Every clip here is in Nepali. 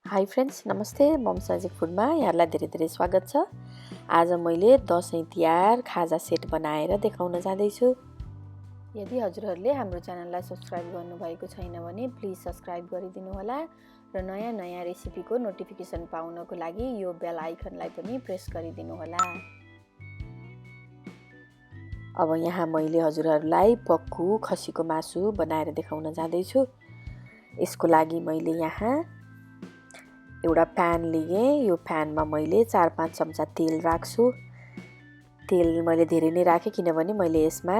हाई फ्रेन्ड्स, नमस्ते। मम्स म्याजिक फुडमा यहाँलाई धेरै धेरै स्वागत छ। आज मैले दसैँ तिहार खाजा सेट बनाएर देखाउन जाँदैछु। यदि हजुरहरूले हाम्रो च्यानललाई सब्सक्राइब गर्नुभएको छैन भने प्लिज सब्सक्राइब गरिदिनु होला र नयाँ नयाँ रेसिपीको नोटिफिकेसन पाउनको लागि यो बेल आइकनलाई पनि प्रेस गरिदिनु होला। अब यहाँ मैले हजुरहरूलाई पक्कु खसीको मासु बनाएर देखाउन जाँदैछु। यसको लागि मैले यहाँ एउटा प्यान लिएँ। यो प्यानमा मैले 4-5 चम्चा तेल राख्छु। तेल मैले धेरै नै राखेँ किनभने मैले यसमा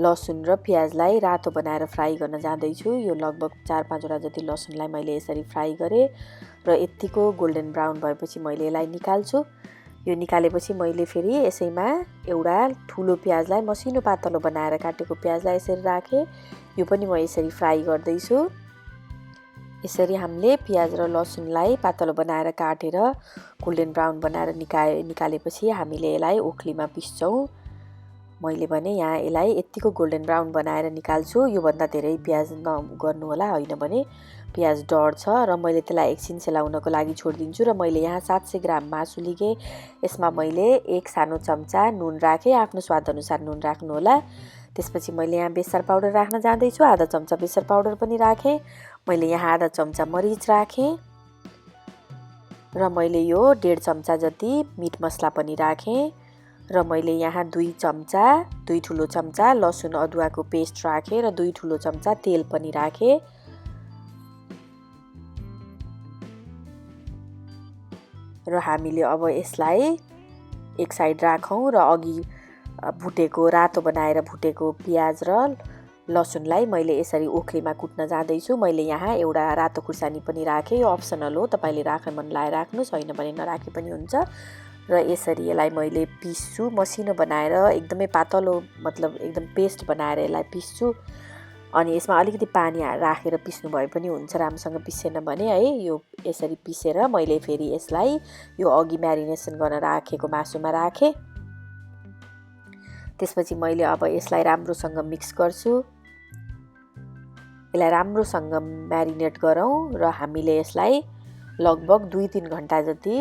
लसुन र प्याजलाई रातो बनाएर फ्राई गर्न जाँदैछु। यो लगभग 4-5 वटा जति लसुनलाई मैले यसरी फ्राई गरेँ र यतिको गोल्डन ब्राउन भएपछि मैले यसलाई निकाल्छु। यो निकालेपछि मैले फेरि यसैमा एउटा ठुलो प्याजलाई मसिनो पातलो बनाएर काटेको प्याजलाई यसरी राखेँ। यो पनि म यसरी फ्राई गर्दैछु। यसरी हामीले प्याज र लसुनलाई पातलो बनाएर काटेर गोल्डन ब्राउन बनाएर निकालेपछि हामीले यसलाई ओखलीमा पिस्छौँ। मैले भने यहाँ यसलाई यतिको गोल्डन ब्राउन बनाएर निकाल्छु। योभन्दा धेरै प्याज नगर्नु होला, होइन भने प्याज डढ्छ र मैले त्यसलाई एकछिन सेलाउनको लागि छोडिदिन्छु। र मैले यहाँ 700 ग्राम मासु लिएँ। यसमा मैले 1 सानो चम्चा नुन राखेँ। आफ्नो स्वादअनुसार नुन राख्नु होला। त्यसपछि मैले यहाँ बेसार पाउडर राख्न जाँदैछु। आधा चम्चा बेसार पाउडर पनि राखेँ। मैले यहाँ आधा चम्चा मरिच राखेँ र मैले यो 1.5 चम्चा जति मिट मसला पनि राखेँ र मैले यहाँ 2 ठुलो चम्चा लसुन अदुवाको पेस्ट राखेँ र 2 ठुलो चम्चा तेल पनि राखेँ। र हामीले अब यसलाई एक साइड राखौँ र अघि भुटेको रातो बनाएर भुटेको प्याज र लसुनलाई मैले यसरी ओखलीमा कुट्न जाँदैछु। मैले यहाँ एउटा रातो खुर्सानी पनि राखेँ। यो अप्सनल हो, तपाईँले राख्न मन लाएर राख्नुहोस्, होइन भने नराखे पनि हुन्छ। र यसरी यसलाई मैले पिस्छु, मसिनो बनाएर एकदमै पातलो, मतलब एकदम पेस्ट बनाएर यसलाई पिस्छु। अनि यसमा अलिकति पानी राखेर पिस्नु भए पनि हुन्छ, राम्रोसँग पिसेन भने है। यो यसरी पिसेर मैले फेरि यसलाई यो अघि म्यारिनेसन गर्न राखेको मासुमा राखेँ। त्यसपछि मैले अब यसलाई राम्रोसँग मिक्स गर्छु। यसलाई राम्रोसँग म्यारिनेट गरौँ र हामीले यसलाई लगभग 2-3 घन्टा जति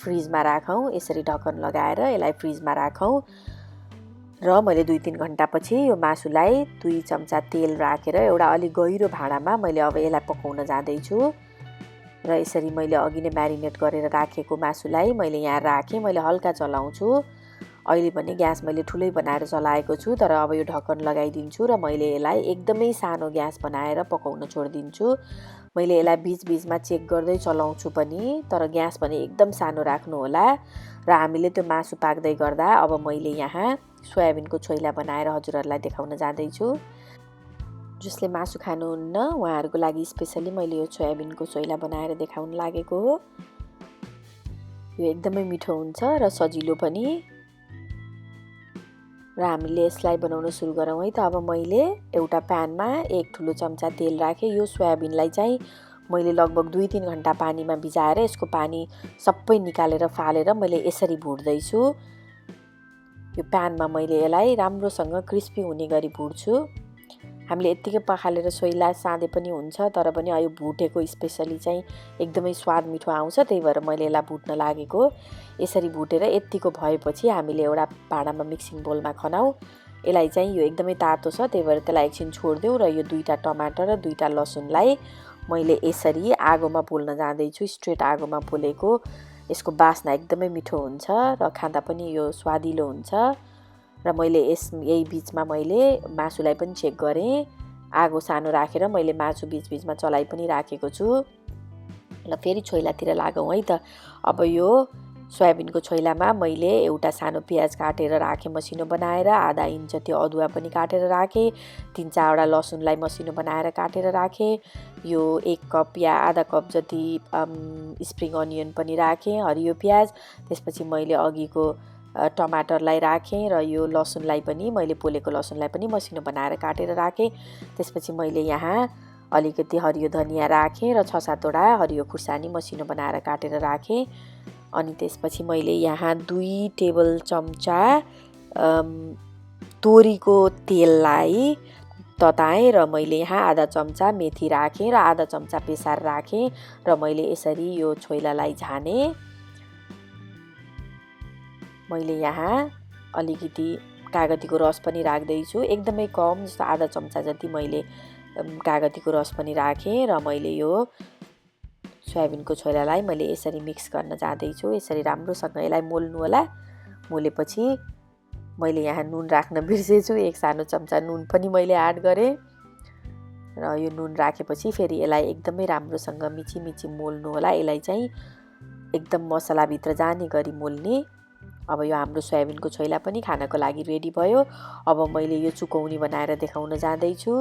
फ्रिजमा राखौँ। यसरी ढक्कन लगाएर यसलाई फ्रिजमा राखौँ र मैले 2-3 घन्टापछि यो मासुलाई 2 चम्चा तेल राखेर एउटा अलिक गहिरो भाँडामा मैले अब यसलाई पकाउन जाँदैछु। र यसरी मैले अघि नै म्यारिनेट गरेर राखेको मासुलाई मैले यहाँ राखेँ। मैले हल्का चलाउँछु। अहिले भने ग्यास मैले ठुलै बनाएर चलाएको छु, तर अब यो ढक्कन लगाइदिन्छु र मैले यसलाई एकदमै सानो ग्यास बनाएर पकाउन छोडिदिन्छु। मैले यसलाई बिचबिचमा चेक गर्दै चलाउँछु पनि, तर ग्यास पनि एकदम सानो राख्नु होला। र हामीले त्यो मासु पाक्दै गर्दा अब मैले यहाँ सोयाबिनको छोइला बनाएर हजुरहरूलाई देखाउन जाँदैछु। जसले मासु खानुहुन्न उहाँहरूको लागि स्पेसली मैले यो सोयाबिनको छोइला बनाएर देखाउन लागेको हो। यो एकदमै मिठो हुन्छ र सजिलो पनि। र हामीले यसलाई बनाउन सुरु गरौँ है त। अब मैले एउटा प्यानमा 1 ठुलो चम्चा तेल राखेँ। यो सोयाबिनलाई चाहिँ मैले लगभग 2-3 घन्टा पानीमा भिजाएर यसको पानी सबै निकालेर फालेर मैले यसरी भुट्दैछु। यो प्यानमा मैले यसलाई राम्रोसँग क्रिस्पी हुने गरी भुट्छु। हामीले यत्तिकै पखालेर सोइला साँधे पनि हुन्छ, तर पनि यो भुटेको स्पेसली चाहिँ एकदमै स्वाद मिठो आउँछ। त्यही भएर मैले यसलाई भुट्न लागेको। यसरी भुटेर यत्तिको भएपछि हामीले एउटा भाँडामा मिक्सिङ बोलमा खनाउँ। यसलाई चाहिँ यो एकदमै तातो छ, त्यही भएर त्यसलाई एकछिन छोडिदिउँ। र यो 2टा टमाटर र 2टा लसुनलाई मैले यसरी आगोमा पोल्न जाँदैछु। स्ट्रेट आगोमा पोलेको यसको बास्ना एकदमै मिठो हुन्छ र खाँदा पनि यो स्वादिलो हुन्छ। र मैले यही बिचमा मैले मासुलाई पनि चेक गरेँ। आगो सानो राखेर मैले मासु बिचबिचमा चलाइ पनि राखेको छु। ल फेरि छोइलातिर लागौँ है त। अब यो सोयाबिनको छोइलामा मैले एउटा सानो प्याज काटेर राखेँ मसिनो बनाएर, आधा इंच जति अदुवा पनि काटेर राखेँ, 3-4 वटा लसुनलाई मसिनो बनाएर काटेर राखेँ। यो 1 कप या आधा कप जति स्प्रिङ अनियन पनि राखेँ, हरियो प्याज। त्यसपछि मैले अघिको टमाटरलाई राखेँ र यो लसुनलाई पनि मैले पोलेको लसुनलाई पनि मसिनो बनाएर काटेर राखेँ। त्यसपछि मैले यहाँ अलिकति हरियो धनिया राखेँ र 6-7 वटा हरियो खुर्सानी मसिनो बनाएर काटेर राखेँ। अनि त्यसपछि मैले यहाँ 2 टेबल चम्चा तोरीको तेललाई तताएँ र मैले यहाँ आधा चम्चा मेथी राखेँ र आधा चम्चा बेसार राखेँ र मैले यसरी यो छोइलालाई झाने। मैले यहाँ अलिकति कागतीको रस पनि राख्दैछु, एकदमै कम, जस्तो आधा चम्चा जति मैले कागतीको रस पनि राखेँ र मैले यो सोयाबिनको छोइलालाई मैले यसरी मिक्स गर्न जाँदैछु। यसरी राम्रोसँग यसलाई मोल्नु होला। मोलेपछि मैले यहाँ नुन राख्न बिर्सेछु, 1 सानो चम्चा नुन पनि मैले एड गरेँ र यो नुन राखेपछि फेरि यसलाई एकदमै राम्रोसँग मिची मोल्नु होला। यसलाई चाहिँ एकदम मसलाभित्र जाने गरी मोल्ने। अब यो हाम्रो सोयाबिनको छोइला पनि खानको लागि रेडी भयो। अब मैले यो चुकौनी बनाएर देखाउन जाँदैछु।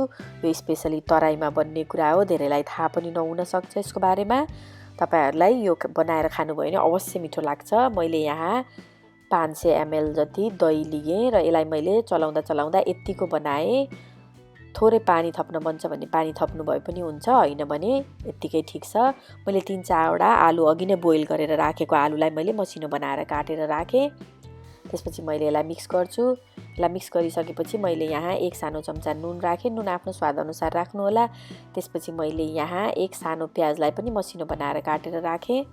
यो स्पेसली तराईमा बन्ने कुरा हो, धेरैलाई थाहा पनि नहुन सक्छ यसको बारेमा। तपाईहरुलाई यो बनाएर खानुभयो भने अवश्य मिठो लाग्छ। मैले यहाँ 500 ml जति दही लिएँ र यसलाई मैले चलाउँदा यतिको बनाएँ। थोरै पानी थप्न मन छ भने पानी थप्नु भए पनि हुन्छ, हैन भने यतिकै ठीक छ। मैले 3-4 वटा आलु अघि नै बोइल गरेर राखेको आलुलाई मैले मसिनो बनाएर काटेर राखेँ। त्यसपछि मैले यसलाई मिक्स गर्छु। यसलाई मिक्स गरिसकेपछि मैले यहाँ 1 सानो चम्चा नुन राखेँ। नुन आफ्नो स्वाद अनुसार राख्नु होला। त्यसपछि मैले यहाँ 1 सानो प्याजलाई पनि मसिनो बनाएर काटेर राखेँ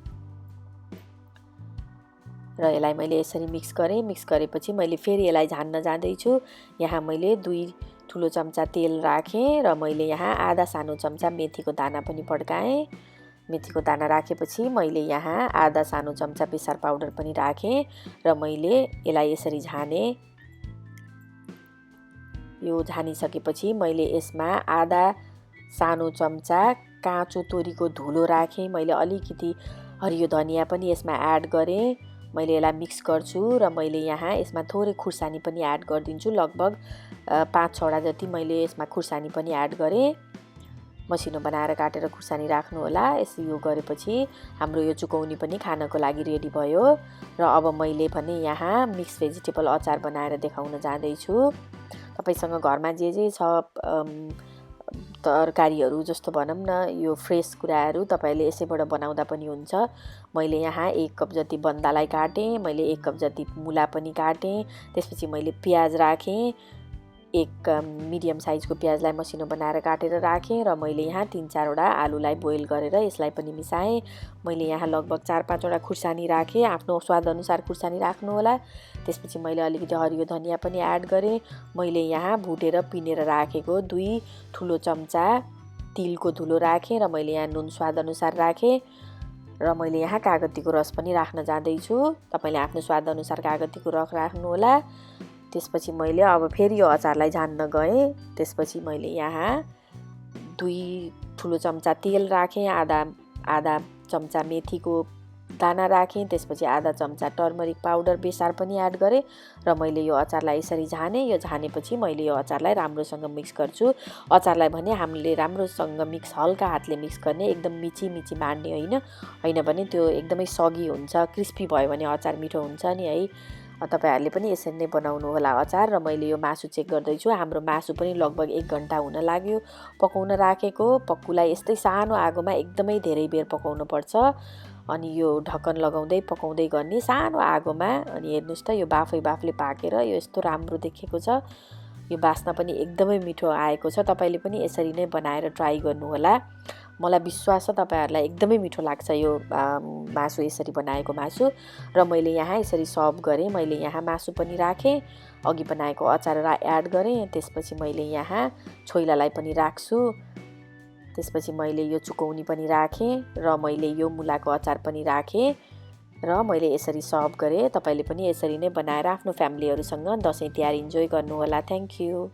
र यसलाई मैले यसरी मिक्स गरेँ। मिक्स गरेपछि मैले फेरि यसलाई झान्न जाँदैछु। यहाँ मैले 2 ठुलो चम्चा तेल राखेँ र मैले यहाँ आधा सानो चम्चा मेथीको दाना पनि पड्काएँ। मेथीको दाना राखेपछि मैले यहाँ आधा सानो चम्चा बेसार पाउडर पनि राखेँ र मैले यसलाई यसरी झाने। यो झानिसकेपछि मैले यसमा आधा सानो चम्चा काँचो तोरीको धुलो राखेँ। मैले अलिकति हरियो धनिया पनि यसमा एड गरेँ। मैले यसलाई मिक्स गर्छु र मैले यहाँ यसमा थोरै खुर्सानी पनि एड गरिदिन्छु। लगभग 5-6 वटा जति मैले यसमा खुर्सानी पनि एड गरेँ। मसिनो बनाएर काटेर खुर्सानी राख्नु होला। यसो यो गरेपछि हाम्रो यो चुकौनी पनि खानको लागि रेडी भयो। र अब मैले भने यहाँ मिक्स भेजिटेबल अचार बनाएर देखाउन जाँदैछु। तपाईसँग घरमा जे छ तरकारीहरू, जस्तो भनौँ न यो फ्रेस कुराहरू तपाईले यसैबाट बनाउँदा पनि हुन्छ। मैले यहाँ 1 कप जति बन्दालाई काटेँ। मैले 1 कप जति मुला पनि काटेँ। त्यसपछि मैले प्याज राखेँ। 1 मिडियम साइजको प्याजलाई मसिनो बनाएर काटेर राखेँ र मैले यहाँ 3-4 वटा आलुलाई बोइल गरेर यसलाई पनि मिसाएँ। मैले यहाँ लगभग 4-5 वटा खुर्सानी राखेँ। आफ्नो स्वाद अनुसार खुर्सानी राख्नु होला। त्यसपछि मैले अलिकति हरियो धनिया पनि एड गरेँ। मैले यहाँ भुटेर पिनेर राखेको 2 ठुलो चम्चा तिलको धुलो राखेँ र मैले यहाँ नुन स्वाद अनुसार राखेँ र मैले यहाँ कागतीको रस पनि राख्न जाँदैछु। तपाईले आफ्नो स्वाद अनुसार कागतीको रस राख्नु होला। त्यसपछि मैले अब फेरि यो अचारलाई झान्न गएँ। त्यसपछि मैले यहाँ 2 ठुलो चम्चा तेल राखेँ। आधा चम्चा मेथीको दाना राखेँ। त्यसपछि आधा चम्चा टर्मरिक पाउडर बेसार पनि एड गरेँ र मैले यो अचारलाई यसरी झाने। यो झानेपछि मैले यो अचारलाई राम्रोसँग मिक्स गर्छु। अचारलाई भने हामीले राम्रोसँग मिक्स, हल्का हातले मिक्स गर्ने, एकदम मिची बाँड्ने हैन भने त्यो एकदमै सगी हुन्छ। क्रिस्पी भयो भने अचार मिठो हुन्छ नि है। तपाईहरुले पनि यसरी नै बनाउनु होला अचार। र मैले यो मासु चेक गर्दैछु। हाम्रो मासु पनि लगभग 1 घण्टा हुन लाग्यो पकाउन राखेको। पक्कुलाई यस्तै सानो आगोमा एकदमै धेरै बेर पकाउनु पर्छ। अनि यो ढक्कन लगाउँदै पकाउँदै गर्ने सानो आगोमा। अनि हेर्नुस् त यो बाफले पाकेर यो यस्तो राम्रो देखेको छ। यो बास्ना पनि एकदमै मिठो आएको छ। तपाईले पनि यसरी नै बनाएर ट्राई गर्नु होला। मलाई विश्वास छ तपाईहरुलाई एकदमै मिठो लाग्छ यो मासु, यसरी बनाएको मासु। र मैले यहाँ यसरी सर्भ गरेँ। मैले यहाँ मासु पनि राखेँ, अघि बनाएको अचार एड गरेँ। त्यसपछि मैले यहाँ छोइलालाई पनि राख्छु। त्यसपछि मैले यो चुकौनी पनि राखेँ र मैले यो मुलाको अचार पनि राखेँ र मैले यसरी सर्भ गरेँ। तपाईले पनि यसरी नै बनाएर आफ्नो फ्यामिलीहरुसँग दशैं तिहार इन्जोय गर्नु होला। Thank you.